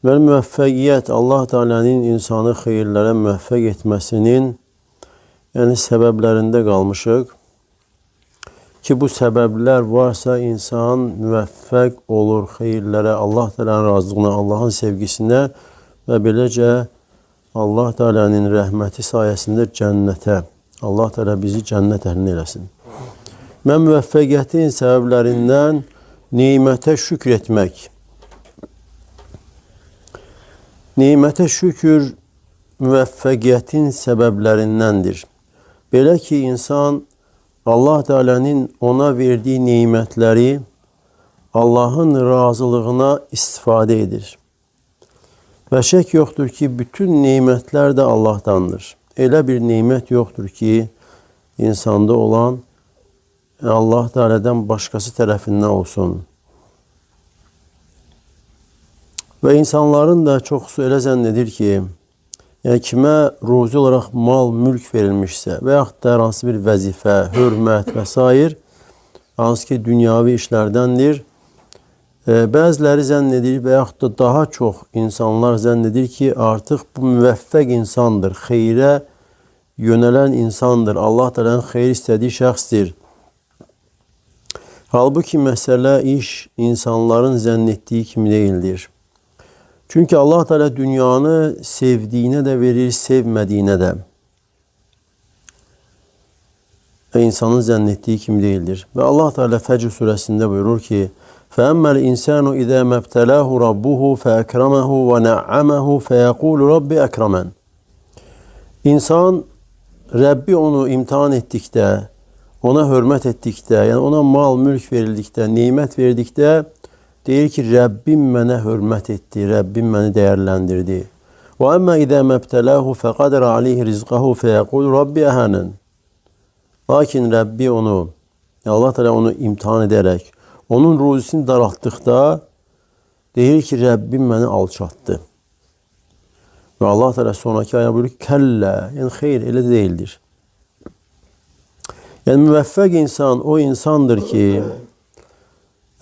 Və müvəffəqiyyət Allah Teala'nın insanı xeyirlərə müvəffəq etməsinin səbəblərində qalmışıq. Ki bu səbəblər varsa insan müvəffəq olur xeyirlərə, Allah Teala'nın razılığına, Allahın sevgisinə və beləcə Allah Teala'nın rəhməti sayəsində cənnətə. Allah Teala bizi cənnət əhlin eləsin. Mən müvəffəqiyyətin səbəblərindən nemətə şükür etmək. Nemətə şükür müvəffəqiyyətin səbəblərindəndir. Belə ki, insan Allah Teala'nın ona verdiyi nemətləri Allah'ın razılığına istifadə edir. Və şək yoxdur ki, bütün nemətlər də Allah'tandır. Elə bir nemət yoxdur ki, insanda olan Allah Teala'dan başqası tərəfindən olsun. Və insanların da çoxusu elə zənn edir ki, yəni kimə ruzi olaraq mal, mülk verilmişsə və yaxud da hansı bir vəzifə, hörmət və s. hansı ki dünyavi işlərdəndir, bəziləri zənn edir və yaxud da daha çox insanlar zənn edir ki, artıq bu müvəffəq insandır, xeyrə yönələn insandır, Allah Teala'nın xeyir istədiyi şəxsdir. Halbuki məsələ iş insanların zənn etdiyi kimi deyildir. Çünki Allah Teala dünyanı sevdiyinə də verir, sevmədiyinə də. Və insanın zənn etdiyi kimi deyildir. Və Allah Teala Fəcr surəsində buyurur ki, فَأَمَّا الْاِنْسَانُ اِذَا مَبْتَلَاهُ رَبُّهُ فَأَكْرَمَهُ وَنَعَّمَهُ فَيَقُولُ رَبِّ أَكْرَمَنْ. İnsan, Rəbbi onu imtihan etdikdə, ona hörmət etdikdə, yəni ona mal, mülk verildikdə, nimət verdikdə, deyir ki, Rəbbim mənə hörmət etdi, Rəbbim məni dəyərləndirdi. وَأَمَّا اِذَا مَبْتَلَاهُ فَقَدَرَ عَلَيْهِ رِزْقَهُ فَيَقُولُ رَبِّ أَهَانَنْ. Lakin Rəbbi onu, Allah Teala onu imtihan edərək, onun ruzisini daraltdıqda, deyir ki, Rəbbim məni alçatdı. Və Allah Teala sonraki ayədə buyurur ki, kəllə, yəni xeyr, elə deyildir. Yəni müvəffəq insan o insandır ki,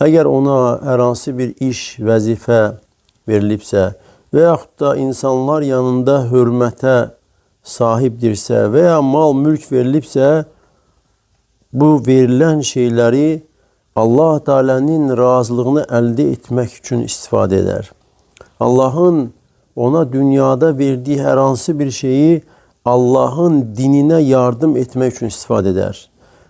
əgər ona hər hansı bir iş, vəzifə verilibsə və yaxud da insanlar yanında hörmətə sahibdirsə və ya mal, mülk verilibsə, bu verilən şeyləri Allah Teala'nın razılığını əldə etmək üçün istifadə edər. Allahın ona dünyada verdiyi hər hansı bir şeyi Allahın dininə yardım etmək üçün istifadə edər.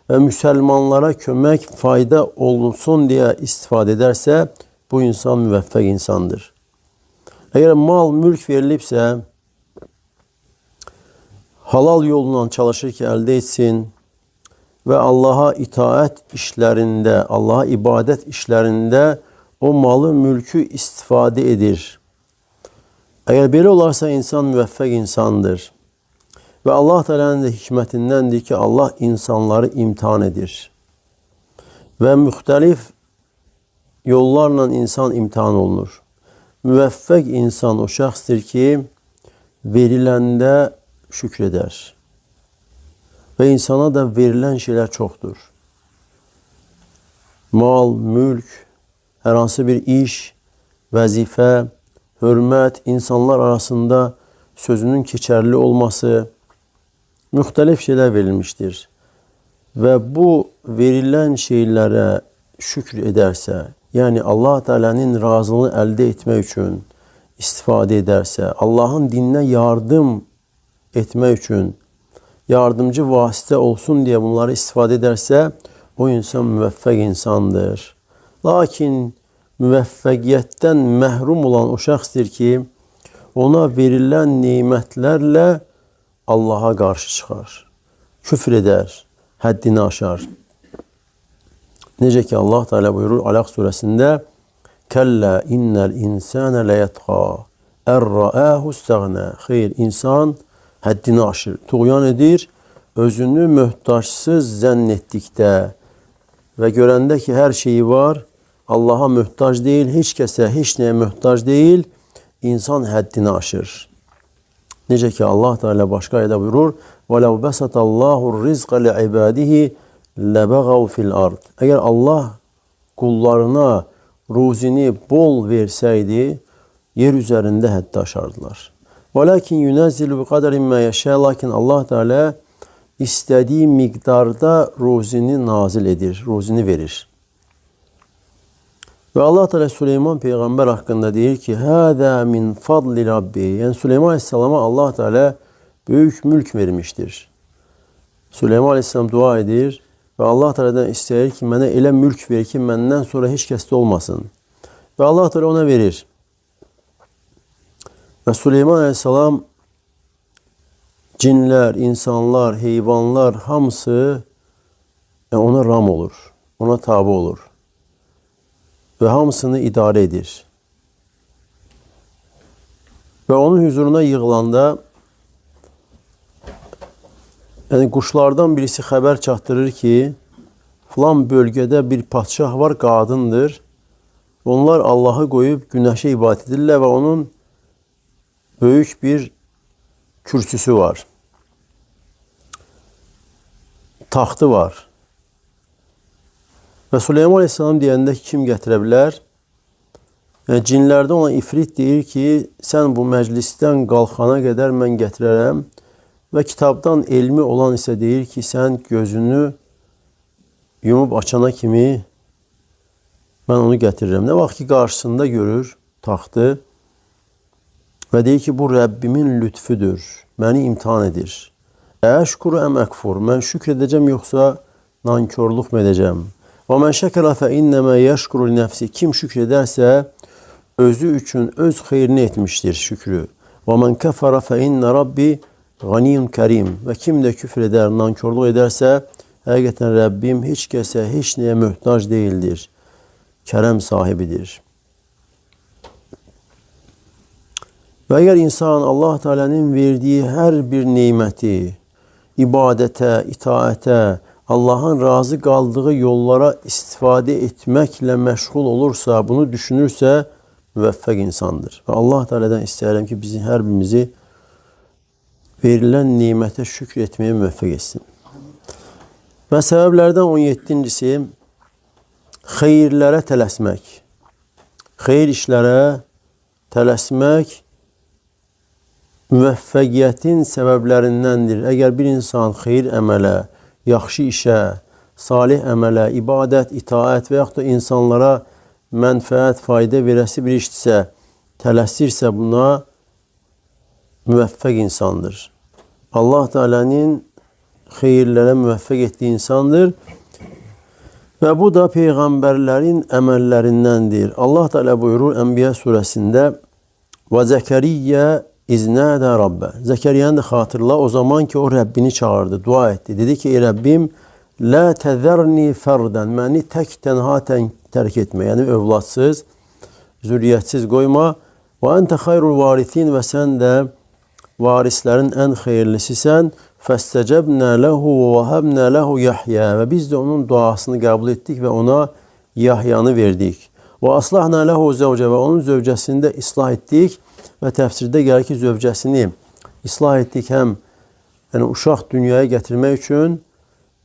Və müsəlmanlara kömək, fayda olunsun deyə istifadə edərsə, bu insan müvəffəq insandır. Əgər mal, mülk verilibsə, halal yolla çalışır ki, əldə etsin və Allaha itaət işlərində, Allaha ibadət işlərində o malı, mülkü istifadə edir. Əgər belə olarsa, insan müvəffəq insandır. Və Allah Teala'nın da hikmətindəndir ki, Allah insanları imtihan edir. Və müxtəlif yollarla insan imtihan olunur. Müvəffəq insan o şəxsdir ki, veriləndə şükr edər. Və insana da verilən şeylər çoxdur. Mal, mülk, hər hansı bir iş, vəzifə, hörmət, insanlar arasında sözünün keçərli olması, müxtəlif şeylər verilmişdir. Və bu verilən şeylərə şükr edərsə, yəni Allah Teala'nın razılığını əldə etmək üçün istifadə edərsə, Allahın dininə yardım etmək üçün yardımcı vasitə olsun deyə bunları istifadə edərsə, o insan müvəffəq insandır. Lakin müvəffəqiyyətdən məhrum olan o şəxsdir ki, ona verilən nemətlərlə Allaha qarşı çıxar, küfr edər, həddini aşar. Necə ki Allah Teala buyurur Alaq surəsində, Kəllə innəl insənə ləyətqa, ər-rəəhu istəğnə. Xeyr, insan həddini aşır, tuğyan edir, özünü möhtaçsız zənn etdikdə və görəndə ki, hər şeyi var, Allaha möhtac deyil, heç kəsə, heç nəyə möhtac deyil, insan həddini aşır. Necə ki Allah Teala başqa ayədə buyurur, وَلَوْ بَسَطَ اللّٰهُ الرِّزْقَ لِعِبَادِهِ لَبَغَوْا فِي الْأَرْضِ. Əgər Allah qullarına ruzini bol versəydi, yer üzerinde haddi aşardılar. Velakin yunazzilu bi kaderin ma yasha, lakin Allah Teala istediği miktarda ruzini nazil edir, ruzini verir. Ve Allah Teala Süleyman peygamber hakkında deyir ki: "Hâzâ min fadli Rabbi." Yani Süleyman Aleyhisselam'a Allah Teala büyük mülk vermiştir. Süleyman Aleyhisselam dua edir ve Allah Teala'dan istəyir ki, mənə elə mülk ver ki, məndən sonra heç kəsdə olmasın. Ve Allah Teala ona verir. Ve Süleyman Aleyhisselam cinler, insanlar, heyvanlar hamısı ona ram olur. Ona tabi olur. Ve hamısını idare edir. Ve onun huzuruna yığılanda yani quşlardan birisi xəbər çatdırır ki, filan bölgədə bir padşah var, qadındır. Onlar Allah'ı koyup güneşe ibadet edirlər ve onun büyük bir kürsüsü var. Taxtı var. Ve Süleyman Aleyhisselam deyəndə kim gətirə bilər? Yəni, cinlərdə olan ifrit deyir ki, sən bu məclisdən qalxana qədər mən gətirərəm. Ve kitabdan elmi olan ise deyir ki, sən gözünü yumub açana kimi mən onu gətirirəm. Nə vaxt ki, qarşısında görür taxtı ve deyir ki, bu Rəbbimin lütfüdür, məni imtihan edir. Əşkuru əm əkfur, mən şükr edəcəm yoxsa nankörlük mü edəcəm? Və mən şəkərə fə innəmə yəşkuru nəfsi, kim şükr edərsə özü üçün öz xeyrini etmişdir şükrü. Və mən kəfərə fə innə Rabbi Ganiyun Kerim, ve kim de küfür eder, nankörlük ederse hakikaten Rabbim hiç kese, hiç neye muhtaç değildir. Kerem sahibidir. Ve eğer insan Allah Teala'nın verdiği her bir nimeti, ibadete, itaate, Allah'ın razı kaldığı yollara istifade etmekle meşgul olursa, bunu düşünürse müveffek insandır. Ve Allah Teala'dan isterim ki bizim her birimizi verilen nimete şükür etmeye müveffek etsin. Ve sebeplerden 17'incisi hayırlara tələsmək. Xeyir işlərə tələsmək müvəffəqiyyətin səbəblərindəndir. Əgər bir insan xeyir əmələ, yaxşı işə, salih əmələ, ibadət, itaət və yaxud da insanlara mənfəət, fayda verəsi bir işdirsə, tələsirsə buna müvəffəq insandır. Allah Teala'nın xeyirlərə müvəffəq etdiyi insandır. Və bu da peyğəmbərlərin əməllərindəndir. Allah Teala buyurur Enbiya surəsində: "Və Zəkəriyyə iznədə Rabbə." Zəkəriyyəni də xatırla, o zaman ki o Rəbbini çağırdı, dua etdi. Dedi ki, ey Rəbbim, "Lə təzərni fərdən." Məni tək tənha tərk etmə, yəni övladsız, zürriyyətsiz qoyma. "Və əntə xayrul varisin." Və sən də varislərin ən xeyirlisisən. "Fəstəcəbnə ləhu və vəhəbnə ləhu Yahya." Və biz də onun duasını qəbul etdik və ona Yahyanı verdik. "Və aslahna ləhu zəvcə." Və onun zövcəsini də islah etdik. Və təfsirdə gəlir ki, zövcəsini islah etdik həm yəni uşaq dünyaya gətirmək üçün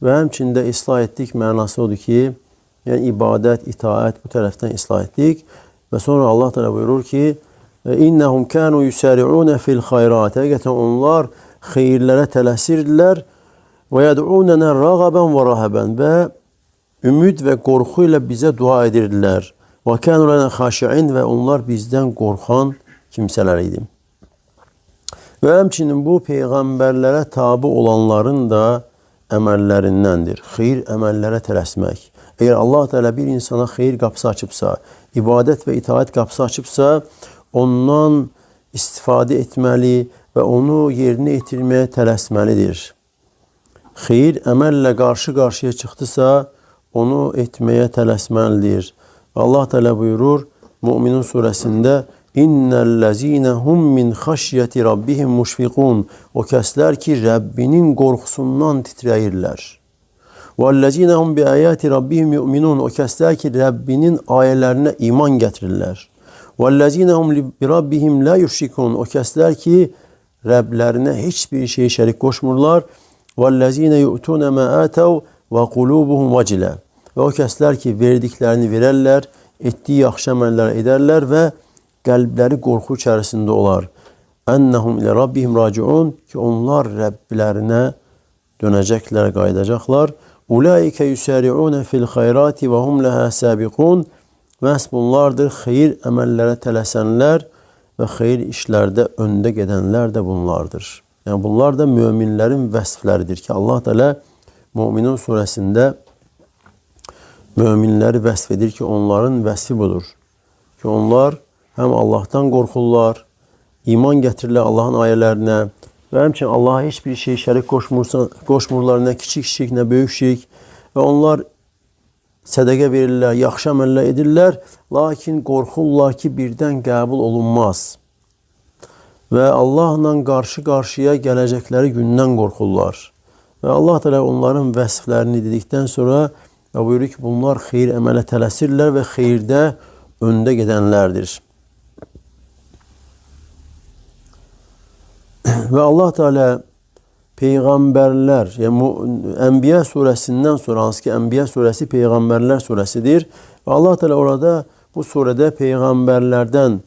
və həmçində islah etdik mənası odur ki, yəni ibadət, itaət bu tərəfdən islah etdik. Və sonra Allah Teala buyurur ki, İnnəhum kənu yusari'un fil xayrat. Həqiqətən onlar xeyirlərə tələsirdilər. Və yəd'unənə rəğəbən və rəhəbən. Və ümid və qorxu ilə bizə dua edirdilər. Və kənu lənə xaşi'in. Və onlar bizdən qorxan kimsələr idi. Və həmçinin bu peyğəmbərlərə tabi olanların da əməllərindəndir. Xeyir əməllərə tələsmək. Əgər Allah Teala bir insana xeyir qapısı açıbsa, ibadət və itaət qapısı açıbsa, ondan istifadə etməli və onu yerinə yetirməyə tələsməlidir. Xeyir əməllə qarşı-qarşıya çıxdısa, onu etməyə tələsməlidir. Allah Teala buyurur Müminun surəsində: İnnellezine hum min xəşyəti rabbihim muşfiqun. O kəslər ki, Rəbbinin qorxusundan titrəyirlər. Vəllezine hum bi ayati rabbihim yu'minun. O kəslər ki, Rəbbinin ayələrinə iman gətirirlər. وَالَّذِينَ هُمْ بِرَبِّهِمْ لَا يُشْرِكُونَ. O kəslər ki, Rəblərinə heç bir şey şərik qoşmurlar. وَالَّذِينَ يُؤْتُونَ مَا آتَوْا وَقُلُوبُهُمْ وَجِلَةٌ. Və o kəslər ki, verdiklərini verərlər, etdiyi yaxşı əməllər edərlər və qəlbləri qorxu içərisində olar. Ennehum ilə rabbihim raciun, ki onlar Rəbblərinə dönəcəklər, qayıdacaqlar. Ulaikə yusari'un fil xayrati və hum laha sabiqun. Məhz bunlardır xeyir əməllərə tələsənlər və xeyir işlərdə öndə gedənlər də bunlardır. Yəni bunlar da möminlərin vəsfləridir ki, Allah Teala Müminun surəsində möminləri vəsf edir ki, onların vəsfi budur. Ki onlar həm Allahdan qorxurlar, iman gətirirlər Allahın ayələrinə və həmçinin Allaha heç bir şey şərik qoşmurlar, nə kiçik şirk, nə böyük şirk və onlar sədəqə verirlər, yaxşı əməllər edirlər, lakin qorxurlar ki, birdən qəbul olunmaz. Və Allahla qarşı-qarşıya gələcəkləri gündən qorxurlar. Və Allah Teala onların vəsflərini dedikdən sonra buyurur ki, bunlar xeyir əmələ tələsirlər və xeyirdə öndə gedənlərdir. Və Allah Teala peyğəmbərlər, yəni Ənbiya surəsindən sonra, hansı ki Ənbiya surəsi peyğəmbərlər surəsidir. Və Allah Teala orada bu surədə peyğəmbərlərdən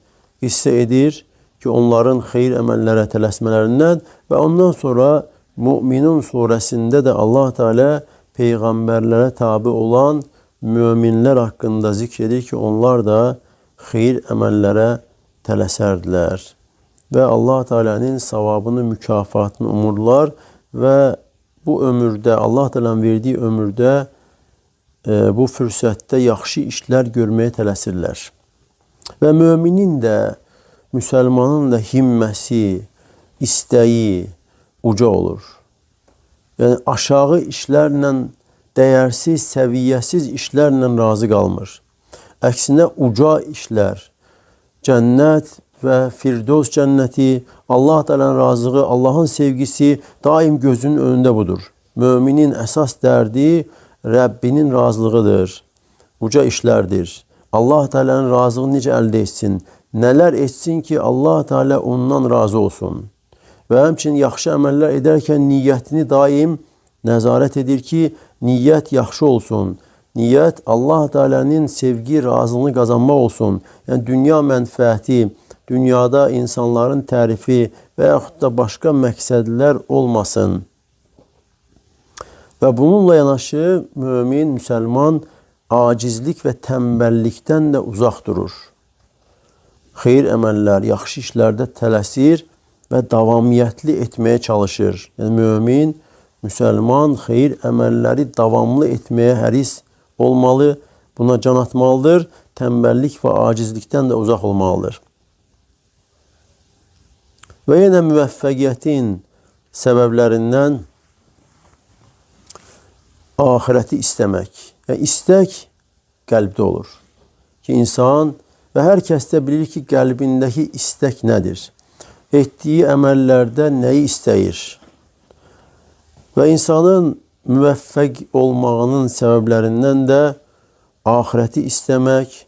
hissə edir ki, onların xeyir əməllərə tələsmələrindən və ondan sonra Müminun surəsində də Allah Teala peyğəmbərlərə tabi olan möminlər haqqında zikr edir ki, onlar da xeyir əməllərə tələsərdilər. Və Allah Teala'nın savabını, mükafatını umurlar və bu ömürdə, Allah Teala'nın verdiyi ömürdə bu fürsətdə yaxşı işlər görməyə tələsirlər. Və müminin də, müsəlmanın da himməsi, istəyi uca olur. Yəni aşağı işlərlə, dəyərsiz, səviyyəsiz işlərlə razı qalmır. Əksinə uca işlər, cənnət və Firdevs cənnəti, Allah Teala'nın razılığı, Allahın sevgisi daim gözünün önündə budur. Müminin əsas dərdi Rəbbinin razılığıdır, uca işlərdir. Allah Teala'nın razılığını necə əldə etsin? Nələr etsin ki, Allah Teala ondan razı olsun? Və həmçinin yaxşı əməllər edərkən niyyətini daim nəzarət edir ki, niyyət yaxşı olsun. Niyyət Allah Teala'nın sevgi, razılığını qazanmaq olsun. Yəni dünya mənfəəti, dünyada insanların tərifi və yaxud da başqa məqsədlər olmasın. Və bununla yanaşı mömin, müsəlman acizlik və tənbəllikdən də uzaq durur. Xeyir əməllər, yaxşı işlərdə tələsir və davamiyyətli etməyə çalışır. Yəni mömin, müsəlman xeyir əməlləri davamlı etməyə həris olmalı, buna can atmalıdır, tənbəllik və acizlikdən də uzaq olmalıdır. Və yenə müvəffəqiyyətin səbəblərindən ahirəti istəmək. Yəni istək qəlbdə olur. Ki insan və hər kəs də bilir ki, qəlbindəki istək nədir? Etdiyi əməllərdə nəyi istəyir? Və insanın müvəffəq olmağının səbəblərindən də ahirəti istəmək,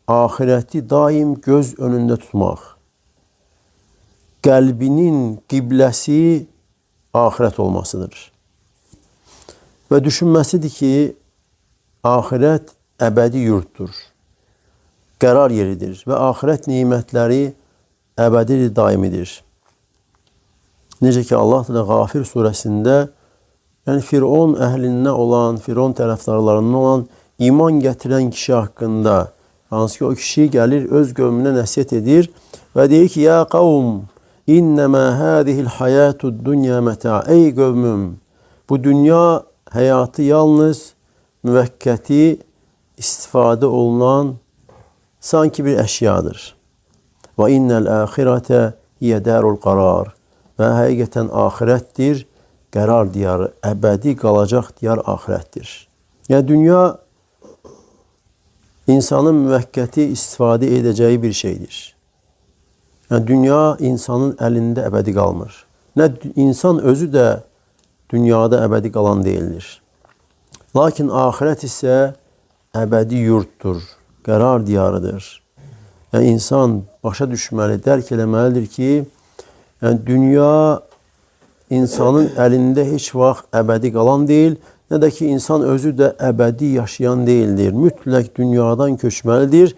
ahirəti daim göz önündə tutmaq. Qəlbinin qibləsi ahirət olmasıdır. Və düşünməsidir ki, ahirət əbədi yurtdur, qərar yeridir və ahirət nemətləri əbədidir, daimidir. Necə ki Allah Teala Qafir surəsində, yəni Firon əhlindən olan, Firon tərəfdarlarından olan iman gətirən kişi haqqında, hansı ki o kişi gəlir öz qövmünə nəsihət edir və deyir ki, ya qavm, innəmə hədihil hayatud dünya məta. Ey qövmüm, bu dünya həyatı yalnız müvəkkəti istifadə olunan sanki bir əşyadır. Və innəl əxirətə yədərul qarar. Və həqiqətən axirətdir, qərar diyarı, əbədi qalacaq diyar axirətdir. Yəni dünya insanın müvəkkəti istifadə edəcəyi bir şeydir. Yəni dünya insanın əlində əbədi qalmır. Nə insan özü də dünyada əbədi qalan deyildir. Lakin axirət isə əbədi yurtdur, qərar diyarıdır. Yəni insan başa düşməli, dərk eləməlidir ki, yəni dünya insanın əlində heç vaxt əbədi qalan deyil, nə də ki insan özü də əbədi yaşayan deyildir. Mütləq dünyadan köçməlidir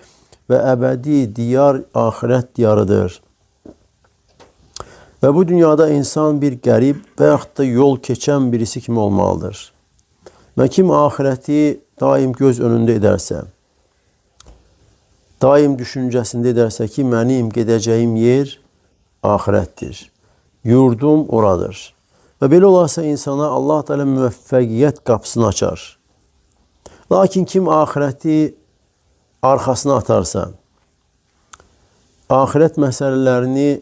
ve ebedi diyar ahiret diyarıdır. Ve bu dünyada insan bir garip veyahut da yol geçen birisi kimi olmalıdır. Ve kim ahireti daim göz önünde ederse, daim düşüncesinde ederse ki benim gideceğim yer ahirettir. Yurdum oradır. Ve böyle olarsa insana Allah Teala müveffekiyet kapısını açar. Lakin kim ahireti arkasına atarsa, ahiret meselelerini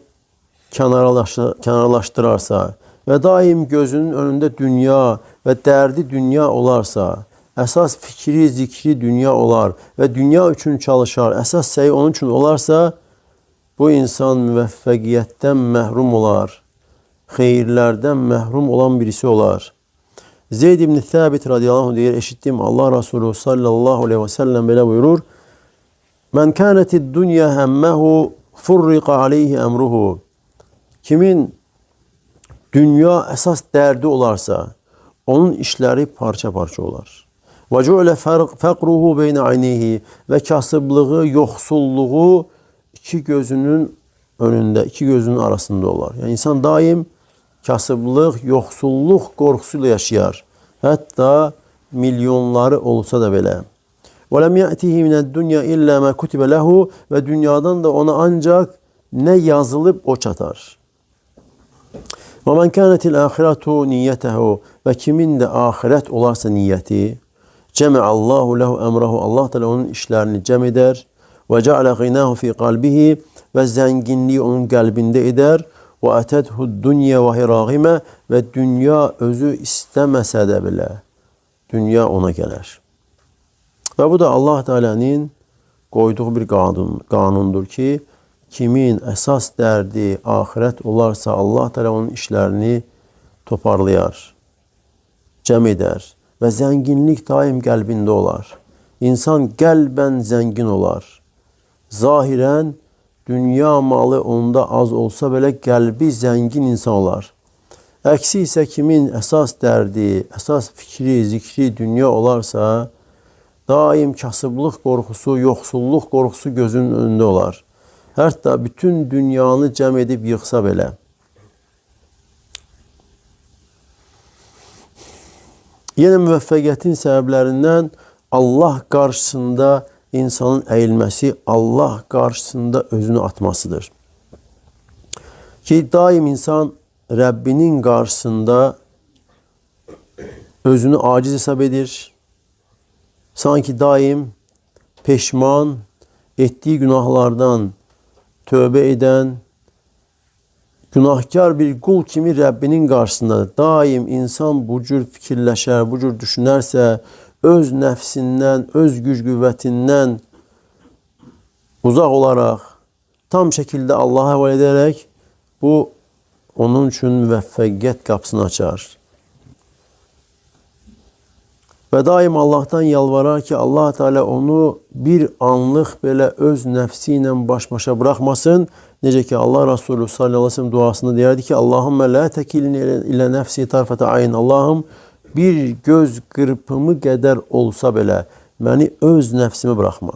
kenarlaştırarsa ve daim gözünün önünde dünya ve derdi dünya olarsa, esas fikri, zikri dünya olar ve dünya için çalışar, esas şey onun için olarsa, bu insan müveffekiyetten mehrum olar, hayırlardan mehrum olan birisi olar. Zeyd ibn Thabit radıyallahu anh diye eşittim. Allah Resulü sallallahu aleyhi ve sellem böyle buyurur. Men kânetid dünya hemmehu furrika aleyhi emruhu. Kimin dünya esas derdi olarsa, onun işleri parça parça olar. Ve cu'le fekruhu beyne aynihi. Ve kasıblığı, yoksulluğu iki gözünün önünde, iki gözünün arasında olar. Yani insan daim kasıblık, yoksulluk korkusuyla yaşayar. Hatta milyonları olsa da böyle. وَلَمْ يَأْتِهِ مِنَ الدُّنْيَا اِلَّا مَا كُتِبَ لَهُ. Ve dünyadan da ona ancak ne yazılıp o çatar. وَمَنْ كَانَتِ الْآخِرَةُ نِيَّتَهُ. Ve kimin de ahiret olarsa niyeti, جَمَعَ اللّٰهُ لَهُ اَمْرَهُ. Allah Teala onun işlerini cem eder. وَجَعْلَ غِنَاهُ فِي قَلْبِهِ. Ve zenginliği onun kalbinde eder. وَاَتَتْهُ الدُّنْيَا وَهِي رَاغِمَةً. Ve dünya özü istemese de bile dünya ona gelir. Ve bu da Allah Teala'nın koyduğu bir kanundur ki, kimin esas derdi ahiret olarsa Allah Teala onun işlerini toparlayar, cem eder ve zenginlik daim kalbinde olar. İnsan kalben zengin olar. Zahiren dünya malı onda az olsa bile kalbi zengin insan olar. Əksi ise kimin esas derdi, esas fikri, zikri dünya olarsa, daim kasıblık korkusu, yoksulluk korkusu gözünün önünde olar. Hatta bütün dünyanı cem edip yıksa bile. Yine müveffekiyetin sebeplerinden Allah karşısında insanın eğilmesi, Allah karşısında özünü atmasıdır. Ki daim insan Rabbinin karşısında özünü aciz hesap edir. Sanki daim peşman, ettiği günahlardan tövbe eden, günahkar bir kul kimi Rabbinin karşısında daim insan bu cür fikirleşer, bu cür düşünərsə, öz nəfsindən, öz güc qüvvətindən uzaq olaraq, tam şəkildə Allah'a həvalə edərək, bu onun üçün müvəffəqiyyət qapısını açar. Ve daim Allah'tan yalvarar ki Allah Teala onu bir anlık böyle öz nefsiyle baş başa bırakmasın. Nece ki Allah Resulü sallallahu aleyhi ve sellem duasında derdi ki Allahümme la tekilni ile nefsi tarfete ayn. Allah'ım bir göz kırpımı kadar olsa bile beni öz nefsime bırakma.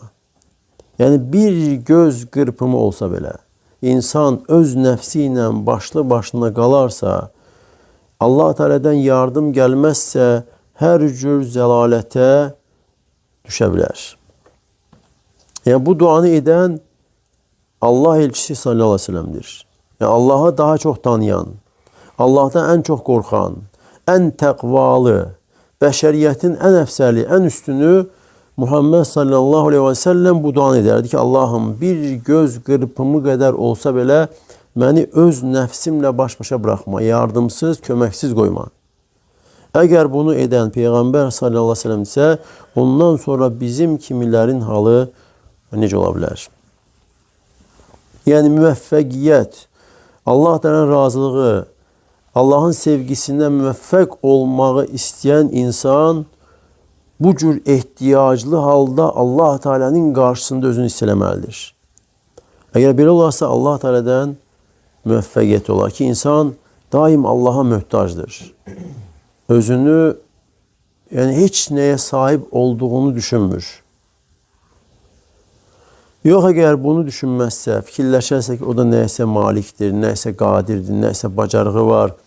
Yani bir göz kırpımı olsa bile insan öz nefsiyle başlı başına kalarsa, Allah Teala'dan yardım gelmezse her cür zelalete düşebilir. Yani bu duanı eden Allah elçisi sallallahu aleyhi ve sellem'dir. Yani Allah'ı daha çok tanıyan, Allah'tan en çok korkan, en tekvalı, beşeriyetin en efsali, en üstünü Muhammed sallallahu aleyhi ve sellem bu duanı ederdi ki Allah'ım bir göz kırpımı kadar olsa bile beni öz nefsimle baş başa bırakma, yardımsız, kömeksiz koyma. Eğer bunu eden Peygamber sallallahu aleyhi ve sellem ise ondan sonra bizim kimilerin halı nece olabilir? Yani müveffekiyet, Allah Teala'nın razılığı, Allah'ın sevgisinden müveffek olmayı isteyen insan bu cür ihtiyaclı halda Allah Teala'nın karşısında özünü hisselemelidir. Eğer böyle olursa Allah Teala'dan müveffekiyet olar ki insan daim Allah'a muhtaçtır. Özünü yani hiç neye sahip olduğunu düşünmür. Yox, əgər bunu düşünməzsə, fikirləşərsə ki, o da nəyəsə malikdir, nəyəsə qadirdir, nəyəsə bacarığı var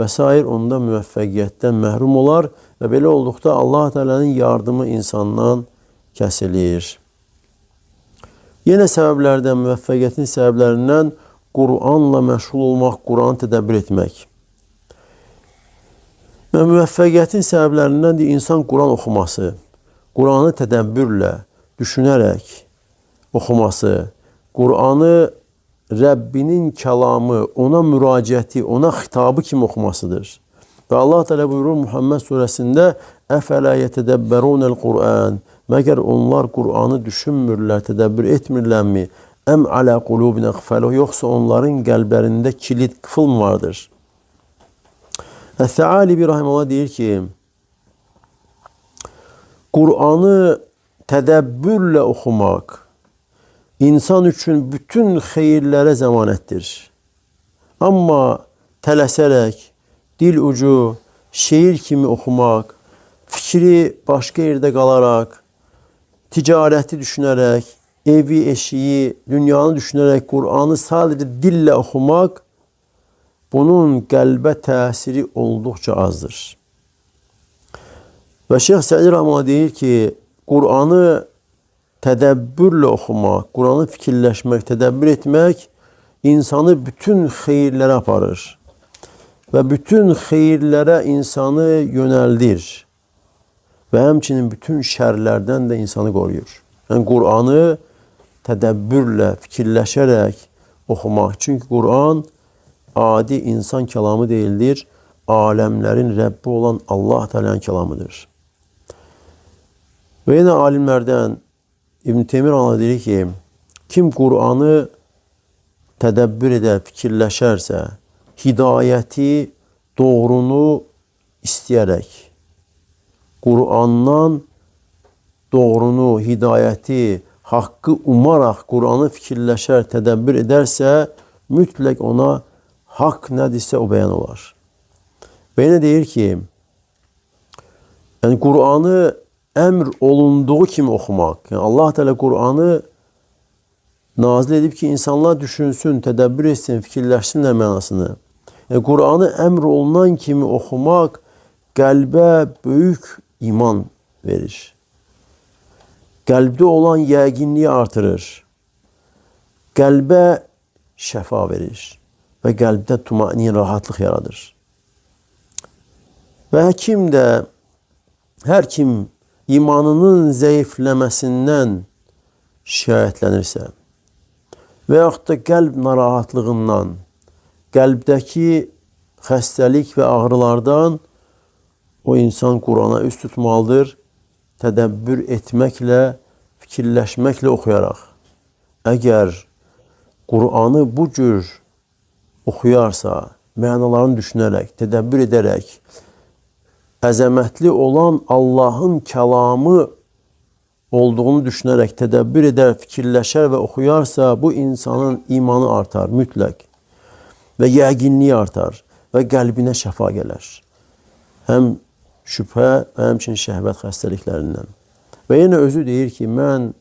və s. onda müvəffəqiyyətdən məhrum olar və belə olduqda Allah Teala'nın yardımı insandan kəsilir. Yenə səbəblərdən, müvəffəqiyyətin səbəblərindən Qur'anla məşğul olmaq, Qur'anı tədəbbür etmək. Və müvəffəqiyyətin səbəblərindən də insan Qur'an oxuması, Qur'anı tədəbbürlə, düşünərək oxuması, Qur'anı Rəbbinin kəlamı, ona müraciəti, ona xitabı kimi oxumasıdır. Və Allah Teala buyurur Muhammed surəsində: "Əfələ yetədəbbərunəl Qur'an?" Məgər onlar Qur'anı düşünmürlər, tədəbbür etmirlərmi? Əm alə qulubin əqfəluh, yoxsa onların qəlblərində kilit, qıfıl mı vardır? Əs-Səalibi rahimehullah deyir ki, Qur'anı tədəbbürlə oxumaq insan üçün bütün xeyirlərə zəmanətdir. Amma tələsərək, dil ucu, şeir kimi oxumaq, fikri başqa yerdə qalaraq, ticarəti düşünərək, evi, eşiyi, dünyanı düşünərək Qur'anı sadəcə dillə oxumaq, bunun qəlbə təsiri olduqca azdır. Və Şeyx Sədi Rahmanlı deyir ki, Qur'anı tədəbbürlə oxumaq, Qur'anı fikirləşmək, tədəbbür etmək insanı bütün xeyirlərə aparır və bütün xeyirlərə insanı yönəldir və həmçinin bütün şərlərdən də insanı qoruyur. Yəni, Qur'anı tədəbbürlə, fikirləşərək oxumaq. Çünki Qur'an adi insan kəlamı deyildir, aləmlərin Rəbbi olan Allah Teala'nın kəlamıdır. Və yenə alimlərdən İbn Teymiyyə rahimehullah deyir ki, kim Qur'anı tədəbbür edər, fikirləşərsə, hidayəti, doğrunu istəyərək, Qur'andan doğrunu, hidayəti, haqqı umaraq Qur'anı fikirləşər, tədəbbür edərsə, mütləq ona haqq nədirsə o bəyan olar. Və yenə deyir ki, yəni Qur'anı əmr olunduğu kimi oxumaq. Yəni Allah Teala Qur'anı nazil edib ki, insanlar düşünsün, tədəbbür etsin, fikirləşsinlər mənasını. Yəni Qur'anı əmr olunan kimi oxumaq qəlbə böyük iman verir. Qəlbdə olan yəqinliyi artırır. Qəlbə şəfa verir və qəlbdə tumaniyə, rahatlıq yaradır. Və həkim də, hər kim imanının zəifləməsindən şikayətlənirsə və yaxud da qəlb narahatlığından, qəlbdəki xəstəlik və ağrılardan o insan Qur'ana üst tutmalıdır, tədəbbür etməklə, fikirləşməklə oxuyaraq. Əgər Qur'anı bu cür oxuyarsa, mənalarını düşünərək, tədəbbür edərək, əzəmətli olan Allahın kəlamı olduğunu düşünərək, tədəbbür edər, fikirləşər və oxuyarsa, bu insanın imanı artar mütləq və yəqinliyi artar və qəlbinə şəfa gələr. Həm şübhə və həmçinin şəhvət xəstəliklərindən. Və yenə özü deyir ki, mən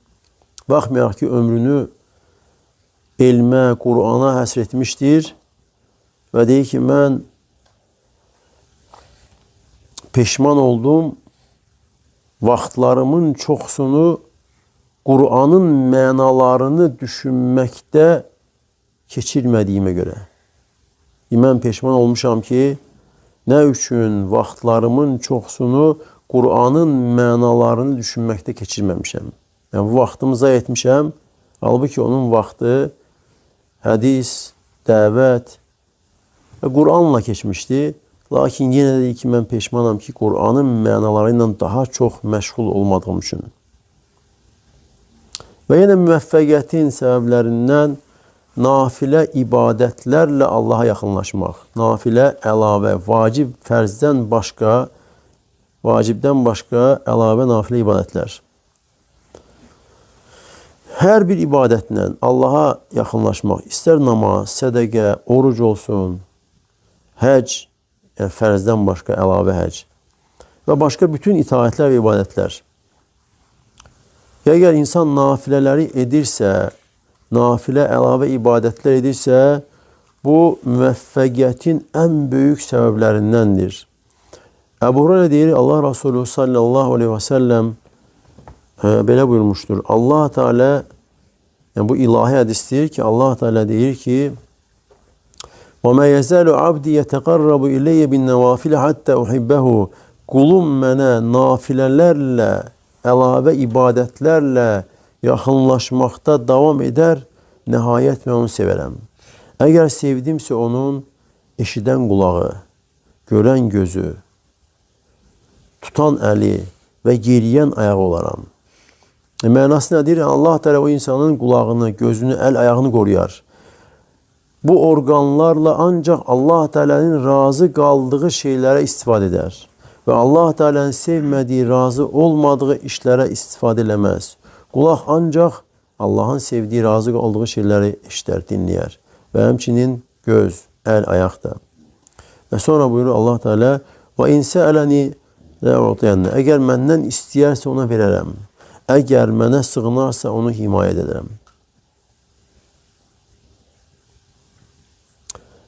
baxmayaq ki, ömrünü elmə, Qur'ana həsr etmişdir və deyir ki, mən peşman oldum, vaxtlarımın çoxsunu Qur'anın mənalarını düşünməkdə keçirmədiyimə görə. Mən peşman olmuşam ki, nə üçün vaxtlarımın çoxsunu Qur'anın mənalarını düşünməkdə keçirməmişəm. Yəni, vaxtımı zay etmişəm, halbuki onun vaxtı hədis, dəvət və Qur'anla keçmişdi. Lakin yenə deyir ki, mən peşmanam ki, Qur'anın mənaları ilə daha çox məşğul olmadığım üçün. Və yenə müvəffəqiyyətin səbəblərindən nafilə ibadətlərlə Allaha yaxınlaşmaq. Nafilə əlavə, vacib fərzdən başqa, vacibdən başqa əlavə nafilə ibadətlər. Hər bir ibadətlə Allaha yaxınlaşmaq, istər namaz, sədəqə, oruc olsun, həc, yəni fərzdən başqa əlavə həc və başqa bütün itaətlər və ibadətlər. Eğer insan nafileleri edirsə, nafilə əlavə ibadətlər edirsə, bu müvəffəqiyyətin ən böyük səbəblərindəndir. Əbu Hureyre deyir, Allah Resulü sallallahu aleyhi ve sellem belə buyurmuştur. Allah Teala, yəni bu ilahi hədisdir ki, Allah Teala deyir ki, وَمَا يَزَالُ عَبْدِ يَتَقَرَّبُ إِلَيَّ بِالنَّوَافِلِ حَتَّى أُحِبَّهُ Qulum mənə nafilələrlə, əlavə ibadətlərlə yaxınlaşmaqda davam edər, nəhayət mən onu sevərəm. Əgər sevdimsə onun eşidən qulağı, görən gözü, tutan əli və yeriyən ayağı olaram. Mənası nədir? Allah Teala o insanın qulağını, gözünü, əl ayağını qoruyar. Bu orqanlarla ancaq Allah Teala'nın razı qaldığı şeylərə istifadə edər. Və Allah Teala'nın sevmədiyi, razı olmadığı işlərə istifadə eləməz. Qulaq ancaq Allah'ın sevdiyi, razı olduğu şeyləri eşitər, dinləyər. Və həmçinin göz, əl, ayaq da. Və sonra buyurur Allah Teala, وَاِنْ سَأَلَنِي لَاُعْطِيَنَّ Əgər məndən istəyərsə ona verərəm. Əgər mənə sığınarsa onu himayət edərəm.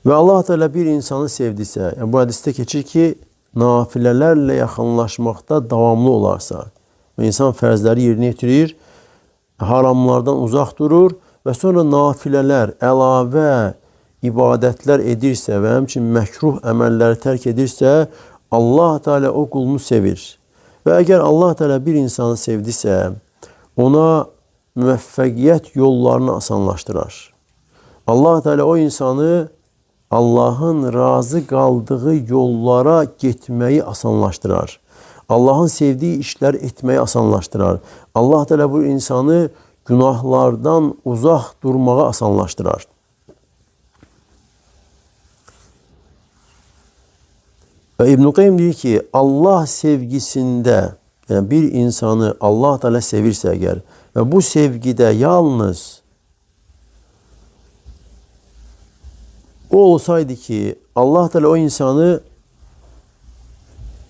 Və Allah Teala bir insanı sevdisə, yəni bu hədisdə keçir ki, nafilələrlə yaxınlaşmaqda davamlı olarsa, və insan fərzləri yerinə yetirir, haramlardan uzaq durur və sonra nafilələr, əlavə ibadətlər edirsə və həmçinin məkruh əməlləri tərk edirsə, Allah Teala o qulunu sevir. Və əgər Allah Teala bir insanı sevdisə, ona müvəffəqiyyət yollarını asanlaşdırar. Allah Teala o insanı Allah'ın razı qaldığı yollara getməyi asanlaşdırar. Allah'ın sevdiği işler etməyi asanlaşdırar. Allah Teala bu insanı günahlardan uzaq durmağa asanlaşdırar. Ve İbn-i Qayyim deyir ki, Allah sevgisinde, yani bir insanı Allah Teala sevirse eğer ve bu sevgide yalnız o olsaydı ki Allah Teala o insanı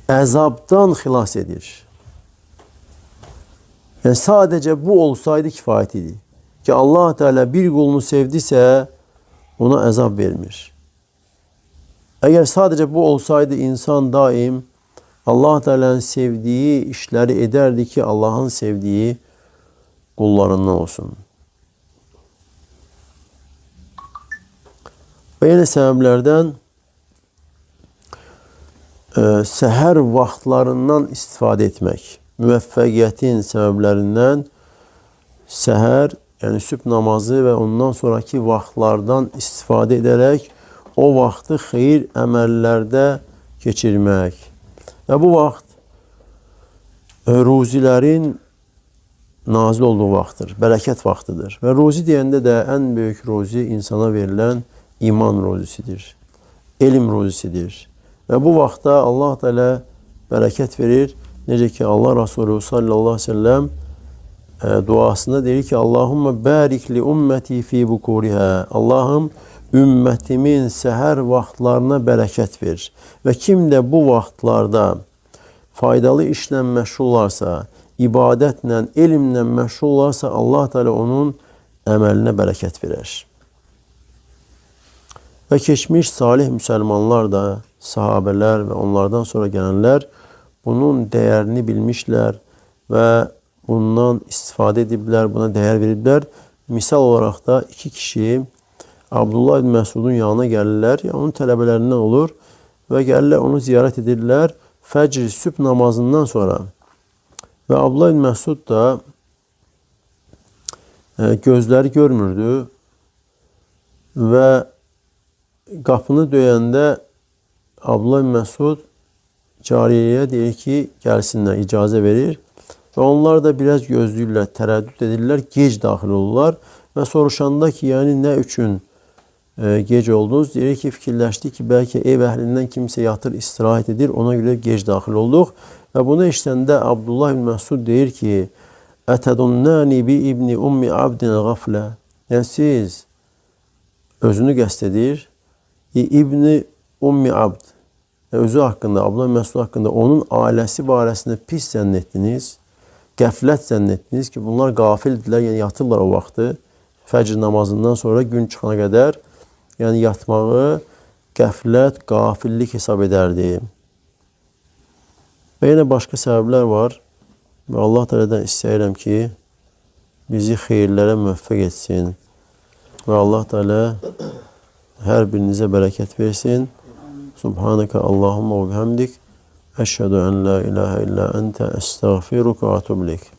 əzabdan xilas edir. Yani sadece bu olsaydı kifayət idi. Ki Allah Teala bir kulunu sevdiyse ona əzab vermir. Eğer sadece bu olsaydı insan daim Allah Teala'nın sevdiği işleri ederdi ki Allah'ın sevdiği kullarından olsun. Ve yine sebeplerden seher vaxtlarından istifade etmek. Müvəffəqiyyətin səbəblərindən seher, yani sübh namazı ve ondan sonraki vaxtlardan istifade ederek o vaxtı xeyir əməllərdə keçirmək. Və bu vaxt ruzilərin nazil olduğu vaxtdır, bərəkət vaxtıdır. Və ruzi deyəndə də ən böyük ruzi insana verilən iman ruzisidir, elm ruzisidir. Və bu vaxtda Allah Teala bərəkət verir. Necə ki Allah Resulü sallallahu aleyhi ve sellem duasında deyir ki Allahümme barik li ümmeti fi bukuriha. Allah'ım ümmetimin seher vaxtlarına bərəkət ver. Və kim də bu vaxtlarda faydalı işlə məşğul olarsa, ibadətlə, elmlə məşğul olarsa Allah Teala onun əməlinə bərəkət verər. Və keçmiş salih müsəlmanlar da, sahabələr və onlardan sonra gələnlər bunun dəyərini bilmişlər və bundan istifadə ediblər, buna dəyər veriblər. Misal olaraq da iki kişi Abdullah ibn Məsudun yanına gəlirlər, yəni onun tələbələrindən olur və gəlirlər onu ziyarət edirlər fəcr, sübh namazından sonra. Və Abdullah ibn Məsud da gözləri görmürdü və qapını döyəndə Abdullah ibn Məsud cariyəyə deyir ki, gəlsinlər, icazə verir. Və onlar da biraz gözləyirlər, tərəddüd edirlər, gec daxil olurlar və soruşanda ki, yəni nə üçün gec oldunuz? Deyir ki, fikirləşdik ki, bəlkə ev əhlindən kimsə yatır, istirahət edir, ona görə gec daxil olduq. Və bunu eşitəndə Abdullah ibn Məsud deyir ki, Ətədunnani bi ibni ummi abdin qaflə. Yəni siz özünü qəst edir, İbni ummi abd. Özü haqqında, Abdullah ibn Məsud haqqında, onun ailəsi barəsində pis zənn etdiniz. qəflət zənn etdiniz ki, bunlar qafildirlər, yəni yatıblar o vaxtı. Fəcr namazından sonra gün çıxana qədər, yəni yatmağı qəflət, qafillik hesab edərdi. Və yenə başqa səbəblər var. Və Allah Teala'dan istəyirəm ki, bizi xeyirlərə müvəffəq etsin. Və Allah Teala hər birinizə bərəkət versin. Subhaneke Allahumma və bihamdik. Əşhədü ən la ilahe illa ente estağfiruka və etûbü ileyk.